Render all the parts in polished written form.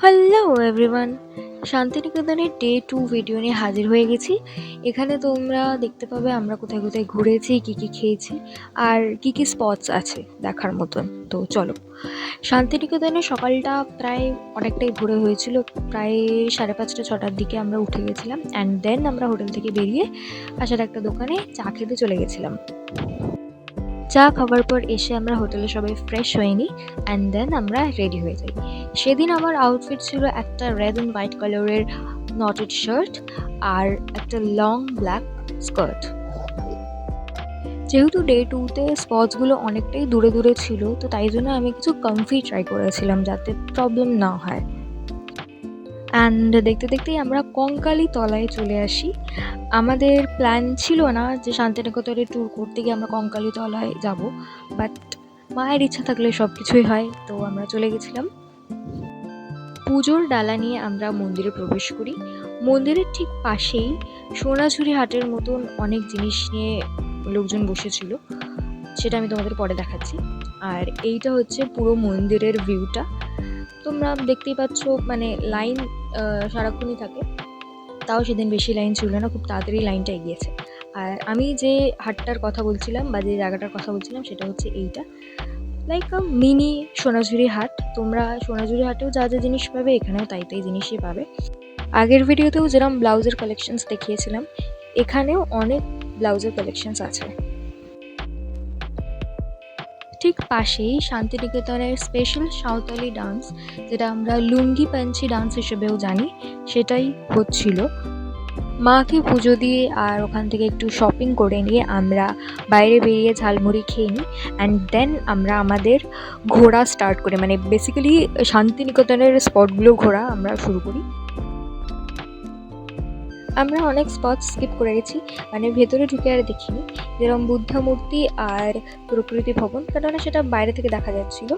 Hello everyone, শান্তিনিকেতনের day 2 video নিয়ে হাজির হয়ে গেছি। এখানে তোমরা দেখতে পাবে আমরা কোথায় কোথায় ঘুরেছি, কী কী খেয়েছি আর কী কী স্পটস আছে দেখার মতন। তো চলো। শান্তিনিকেতনে সকালটা প্রায় অনেকটাই ভোরে হয়েছিল, প্রায় 5:30-6টার দিকে আমরা উঠে গেছিলাম অ্যান্ড দেন আমরা হোটেল থেকে বেরিয়ে পাশের একটা দোকানে চা খেতে চলে গেছিলাম। চা খাওয়ার পর এসে আমরা হোটেলে সবাই ফ্রেশ হয়ে নিই অ্যান্ড দেন আমরা রেডি হয়ে যাই। সেদিন আমার আউটফিট ছিল একটা রেড অ্যান্ড হোয়াইট কালারের নটেড শার্ট আর একটা লং ব্ল্যাক স্কার্ট। যেহেতু ডে 2তে স্পটসগুলো অনেকটাই দূরে দূরে ছিল, তো তাই জন্য আমি কিছু কমফি ট্রাই করেছিলাম যাতে প্রবলেম না হয়। অ্যান্ড দেখতে দেখতেই আমরা কঙ্কালী তলায় চলে আসি। আমাদের প্ল্যান ছিল না যে শান্তিনিকেতনে ট্যুর করতে গিয়ে আমরা কঙ্কালী তলায় যাব, বাট মায়ের ইচ্ছা থাকলে সব কিছুই হয়, তো আমরা চলে গেছিলাম। পুজোর ডালা নিয়ে আমরা মন্দিরে প্রবেশ করি। মন্দিরের ঠিক পাশেই সোনাঝুরি হাটের মতন অনেক জিনিস নিয়ে লোকজন বসেছিল, সেটা আমি তোমাদের পরে দেখাচ্ছি। আর এইটা হচ্ছে পুরো মন্দিরের ভিউটা। তোমরা দেখতেই পাচ্ছ, মানে লাইন সারাক্ষণই থাকে, তাও সেদিন বেশি লাইন ছিল না, খুব তাড়াতাড়ি লাইনটা এগিয়েছে। আর আমি যে হাটটার কথা বলছিলাম বা যে জায়গাটার কথা বলছিলাম সেটা হচ্ছে এইটা, লাইক আ মিনি সোনাঝুরি হাট। তোমরা সোনাঝুরি হাটেও যা যা জিনিস পাবে এখানেও তাই তাই জিনিসই পাবে। আগের ভিডিওতেও যেরকম ব্লাউজের কালেকশনস দেখিয়েছিলাম, এখানেও অনেক ব্লাউজের কালেকশনস আছে। ঠিক পাশেই শান্তিনিকেতনের স্পেশাল সাঁওতালি ডান্স, যেটা আমরা লুঙ্গি পাঞ্চি ডান্স হিসেবেও জানি, সেটাই হচ্ছিল। মাকে পুজো দিয়ে আর ওখান থেকে একটু শপিং করে নিয়ে আমরা বাইরে বেরিয়ে ঝালমুড়ি খেয়ে নিই অ্যান্ড দেন আমরা আমাদের ঘোরা স্টার্ট করি, মানে বেসিক্যালি শান্তিনিকেতনের স্পটগুলো ঘোরা আমরা শুরু করি। আমরা অনেক স্পট স্কিপ করে গেছি, মানে ভেতরে ঢুকে আর দেখিনি, যেরকম বুদ্ধা মূর্তি আর প্রকৃতি ভবন, কেননা সেটা বাইরে থেকে দেখা যাচ্ছিল।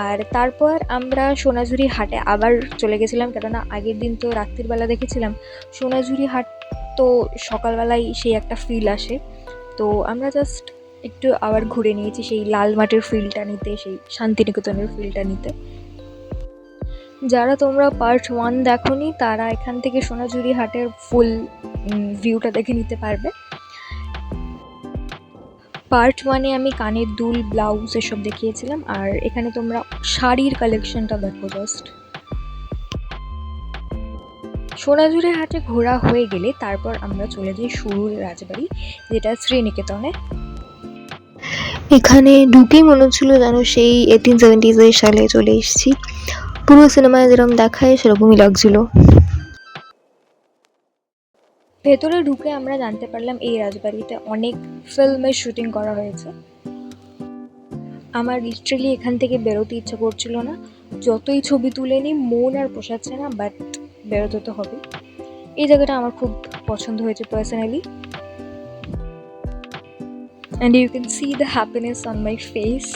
আর তারপর আমরা সোনাঝুরি হাটে আবার চলে গেছিলাম, কেননা আগের দিন তো রাত্রিবেলা দেখেছিলাম। সোনাঝুরি হাট তো সকালবেলায় সেই একটা ফিল আসে, তো আমরা জাস্ট একটু আবার ঘুরে নিয়েছি সেই লাল মাটির ফিলটা নিতে, সেই শান্তিনিকেতনের ফিলটা নিতে। যারা তোমরা পার্ট 1 দেখোনি তারা এখান থেকে সোনাঝুরি হাটের ফুল ভিউটা দেখে নিতে পারবে। পার্ট 1-এ আমি কানের দুল, ব্লাউজ এসব দেখিয়েছিলাম, আর এখানে তোমরা শাড়ির কালেকশনটা দেখো জাস্ট। সোনাঝুরি হাটে ঘোরা হয়ে গেলে তারপর আমরা চলে যাই শুরুর রাজবাড়ি, যেটা শ্রীনিকেতনে। এখানে ঢুকেই মনে হচ্ছিল যেন সেই 1870s সালে চলে এসেছি। পুরো সিনেমায় যেরকম দেখায় সেরকমই লাগছিল। ভেতরে ঢুকে আমরা জানতে পারলাম এই রাজবাড়িতে অনেক ফিল্মের শুটিং করা হয়েছে। আমার লিটারেলি এখান থেকে বেরোতে ইচ্ছা করছিল না, যতই ছবি তুলে নিই মন আর পোষাচ্ছে না, বাট বেরোতে তো হবে। এই জায়গাটা আমার খুব পছন্দ হয়েছে personally, and you can see the happiness on my face.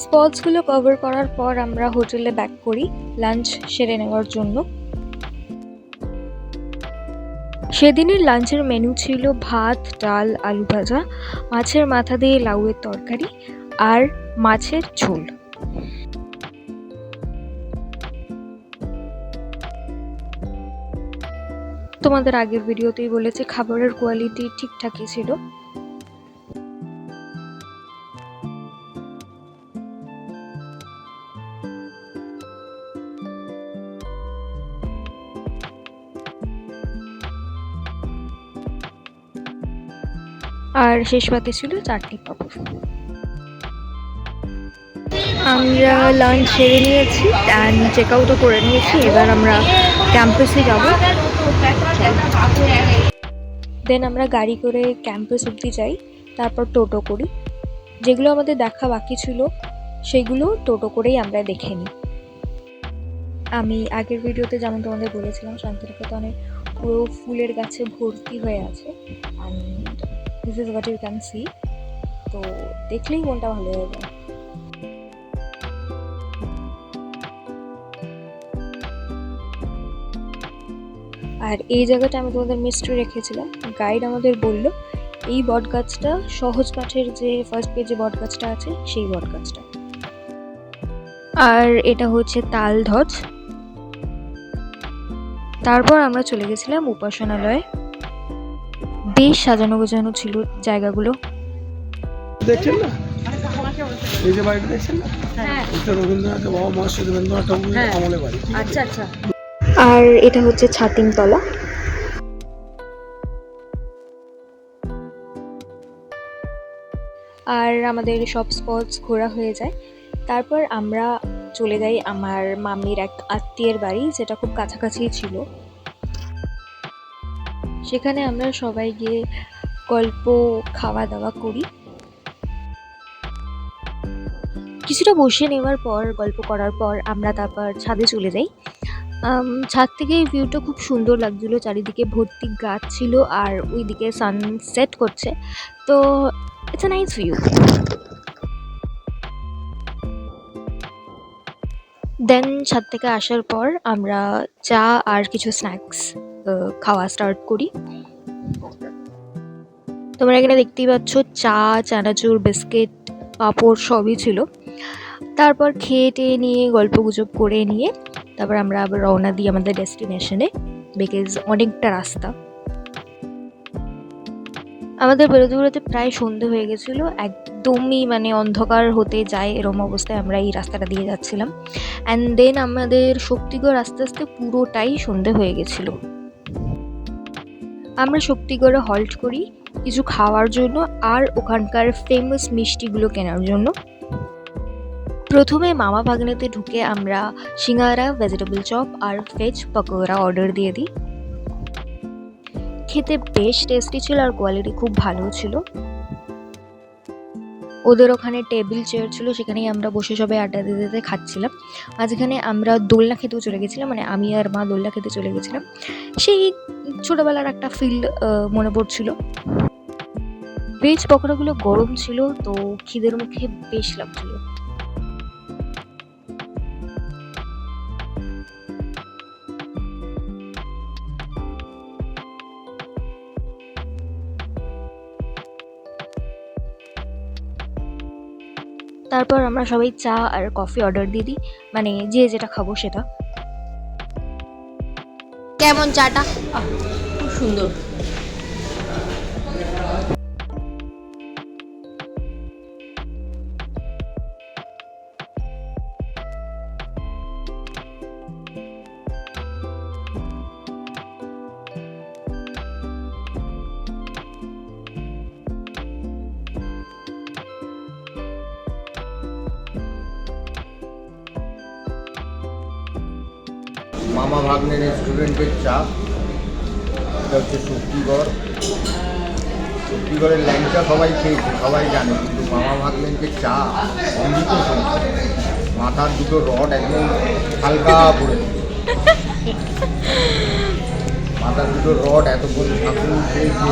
স্পটসগুলো কভার করার পর আমরা হোটেলে ব্যাক করি লাঞ্চ সেরে নেওয়ার জন্য। সেদিনের লাঞ্চের মেনু ছিল ভাত, ডাল, আলু ভাজা, মাছের মাথা দিয়ে লাউয়ের তরকারি আর মাছের ঝোল। তোমাদের আগের ভিডিওতেই বলেছি খাবারের কোয়ালিটি ঠিকঠাকই ছিল। আর শেষ পাতে ছিল চাটনি পাঁপড়। আমরা লাঞ্চ সেরে নিয়েছি অ্যান্ড চেক আউটও করে নিয়েছি, এবার আমরা ক্যাম্পাসে যাব। দেন আমরা গাড়ি করে ক্যাম্পাস অবধি যাই, তারপর টোটো করি। যেগুলো আমাদের দেখা বাকি ছিল সেগুলো টোটো করেই আমরা দেখে নিই। আমি আগের ভিডিওতে যেমন তোমাদের বলেছিলাম, শান্তিনিকেতনে পুরো ফুলের গাছে ভর্তি হয়ে আছে, and this is what you can see. তো দেখলেই মনটা ভালো হয়ে যায়। আর এই জায়গাটা আমি তোমাদের মিস্ট্রি রেখেছিলাম। গাইড আমাদের বলল এই বট গাছটা সহজ পাঠের যে ফার্স্ট পেজে বট গাছটা আছে সেই বট গাছটা। আর এটা হচ্ছে তালধ্বজ। তারপর আমরা চলে গেছিলাম উপাসনালয়ে। বেশ সাজানো গোছানো ছিল জায়গাগুলো। দেখছেন না এই যে বাড়িটা দেখছেন না, এটা রবীন্দ্রনাথের বাবা মহাশয় রবীন্দ্রনাথ ঠাকুরের আমলে বাড়ি। আচ্ছা আচ্ছা। আর এটা হচ্ছে ছাতিমতলা। আর আমাদের সব স্পটস ঘোরা হয়ে যায়। তারপর আমরা চলে যাই আমার মামির এক আত্মীয়ের বাড়ি, যেটা খুব কাছাকাছি ছিল। সেখানে আমরা সবাই গিয়ে গল্প, খাওয়া দাওয়া করি। কিছুটা বসে নেওয়ার পর, গল্প করার পর আমরা তারপর ছাদে চলে যাই। ছাদ থেকে এই ভিউটা খুব সুন্দর লাগছিল, চারিদিকে ভর্তি গাছ ছিল আর ওইদিকে সানসেট করছে, তো ইটস আ নাইস ভিউ। দেন ছাদ থেকে আসার পর আমরা চা আর কিছু স্ন্যাক্স খাওয়া স্টার্ট করি। তোমরা এখানে দেখতেই পাচ্ছ চা, চানাচুর, বিস্কিট, পাঁপড় সবই ছিল। তারপর খেয়ে টেয়ে নিয়ে গল্প গুজব করে নিয়ে তারপর আমরা আবার রওনা দিই আমাদের ডেস্টিনেশনে, বিকজ অনেকটা রাস্তা। আমাদের বেরোতে বেরোতে প্রায় সন্ধে হয়ে গেছিলো, একদমই মানে অন্ধকার হতে যায় এরম অবস্থায় আমরা এই রাস্তাটা দিয়ে যাচ্ছিলাম। অ্যান্ড দেন আমাদের শক্তিগড় আস্তে আস্তে পুরোটাই সন্ধে হয়ে গেছিলো। আমরা শক্তিগড়ে হল্ট করি কিছু খাওয়ার জন্য আর ওখানকার ফেমাস মিষ্টিগুলো কেনার জন্য। প্রথমে মামা ভাগ্নেতে ঢুকে আমরা সিঙ্গারা, ভেজিটেবল চপ আর ভেজ পকোড়া অর্ডার দিয়ে দিই। খেতে বেশ টেস্টি ছিল আর কোয়ালিটি খুব ভালো ছিল। ওদের ওখানে টেবিল চেয়ার ছিল, সেখানেই আমরা বসে সবাই আড্ডা দিতে দিতে খাচ্ছিলাম। মাঝখানে আমরা দোলনা খেতেও চলে গেছিলাম, মানে আমি আর মা দোলনা খেতে চলে গেছিলাম। সেই ছোটোবেলার একটা ফিল মনে পড়ছিল। ভেজ পকোড়াগুলো গরম ছিল, তো খিদের মুখে বেশ লাগছিল। তারপর আমরা সবাই চা আর কফি অর্ডার দিয়ে দিই, মানে যে যেটা খাবো সেটা। কেমন চাটা? খুব সুন্দর। মামা ভাগ্নে রেস্টুরেন্টের চা। এটা হচ্ছে শক্তিগড়। শক্তিগড়ের ল্যাংচা সবাই খেয়েছে, সবাই জানে, কিন্তু মামা ভাগ্নের যে চা অমৃত সঙ্গে, মাথার দুটো রড একদম হালকা পড়ে, মাথার দুটো রড এতক্ষণ ঠাকুর খেয়েছে,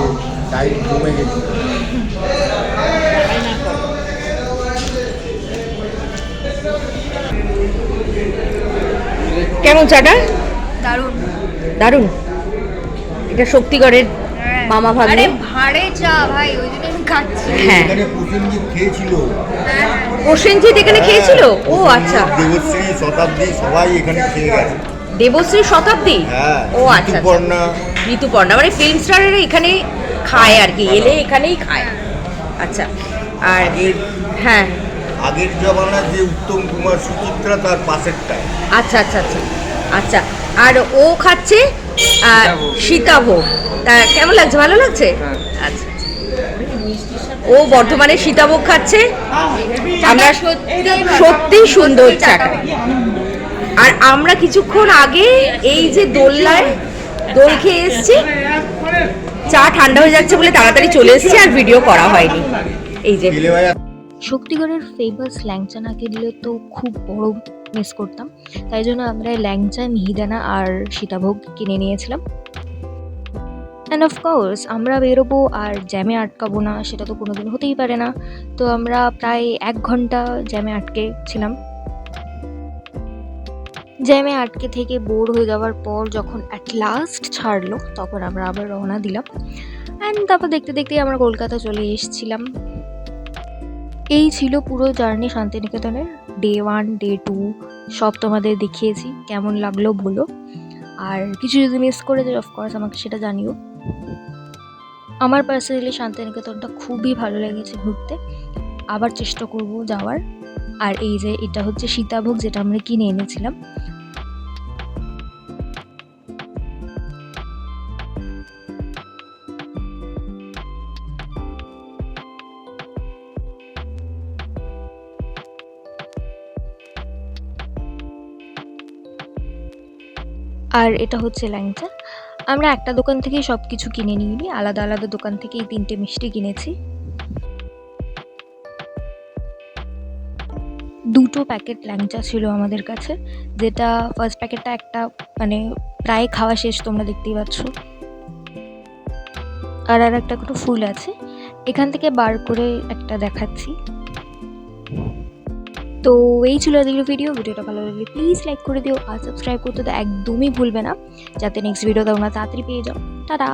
টাইট জমে গেছে। কেমন চাটা? দারুণ দারুণ। এটা শক্তিগড়ের মামা ভাগ্নে। আরে ভাড়ে চা ভাই, ওই জন্য আমি খাচ্ছি। হ্যাঁ, এখানে প্রসেনজিৎ খেয়েছিল, প্রসেনজিৎ এখানে খেয়েছিল। ও আচ্ছা, দেবশ্রী, শতাব্দী সবাই এখানে খেয়ে গেছে। দেবশ্রী, শতাব্দী। হ্যাঁ, ও আচ্ছা, ঋতুপর্ণা। ঋতুপর্ণা মানে ফিল্ম স্টারেরা এখানে খায় আর কি, এলে এখানেই খায়। আচ্ছা। আর হ্যাঁ, আগের জমানার যে উত্তম কুমার, সুচিত্রা, তার পাশেরটায়। আচ্ছা আচ্ছা আচ্ছা আচ্ছা। আর ও খাচ্ছে সীতাভোগ। তা কেমন লাগছে? ভালো লাগছে? আচ্ছা। ও বর্ধমানে সীতাভোগ খাচ্ছে। আমরা সত্যি সুন্দর চাটা। আর আমরা কিছুক্ষণ আগে এই যে দোলনায় দোল খেয়ে এসছি, চা ঠান্ডা হয়ে যাচ্ছে বলে তাড়াতাড়ি চলে এসছি, আর ভিডিও করা হয়নি। এই যে শক্তিগড়ের ফেমাস ল্যাংচা না কিনলে তো খুব বড় মিস করতাম, তাই জন্য আমরা ল্যাংচা, মিহিদানা আর সীতাভোগ কিনে নিয়েছিলাম। অ্যান্ড অফকোর্স আমরা বেরোবো আর জ্যামে আটকাবো না, সেটা তো কোনোদিন হতেই পারে না। তো আমরা প্রায় 1 ঘন্টা জ্যামে আটকে ছিলাম। জ্যামে আটকে থেকে বোর হয়ে যাওয়ার পর যখন অ্যাট লাস্ট ছাড়লো, তখন আমরা আবার রওনা দিলাম। অ্যান্ড তারপর দেখতে দেখতেই আমরা কলকাতা চলে এসেছিলাম। এই ছিল পুরো জার্নি শান্তিনিকেতনের। ডে 1, ডে 2 সব তোমাদের দেখিয়েছি। কেমন লাগলো বলো, আর কিছু যদি মিস করে যাই অফকোর্স আমাকে সেটা জানিও। আমার পার্সোনালি শান্তিনিকেতনটা খুবই ভালো লেগেছে ঘুরতে, আবার চেষ্টা করব যাওয়ার। আর এই যে এটা হচ্ছে সীতাভোগ, যেটা আমরা কিনে এনেছিলাম। আর এটা হচ্ছে ল্যাংচা। আমরা একটা দোকান থেকেই সব কিছু কিনে নিইনি, আলাদা আলাদা দোকান থেকে এই 3টে মিষ্টি কিনেছি। 2টো প্যাকেট ল্যাংচা ছিল আমাদের কাছে, যেটা ফার্স্ট প্যাকেটটা একটা মানে প্রায় খাওয়া শেষ, তোমরা দেখতেই পাচ্ছ। আর একটা কোনো ফুল আছে, এখান থেকে বার করে একটা দেখাচ্ছি। তো এই ছিল আজকের ভিডিওটা ভালো লাগলে প্লিজ লাইক করে দিও, আর সাবস্ক্রাইব করতে তো একদমই ভুলবে না, যাতে নেক্সট ভিডিও তোমরা তাড়াতাড়ি পেয়ে যাও। টাটা।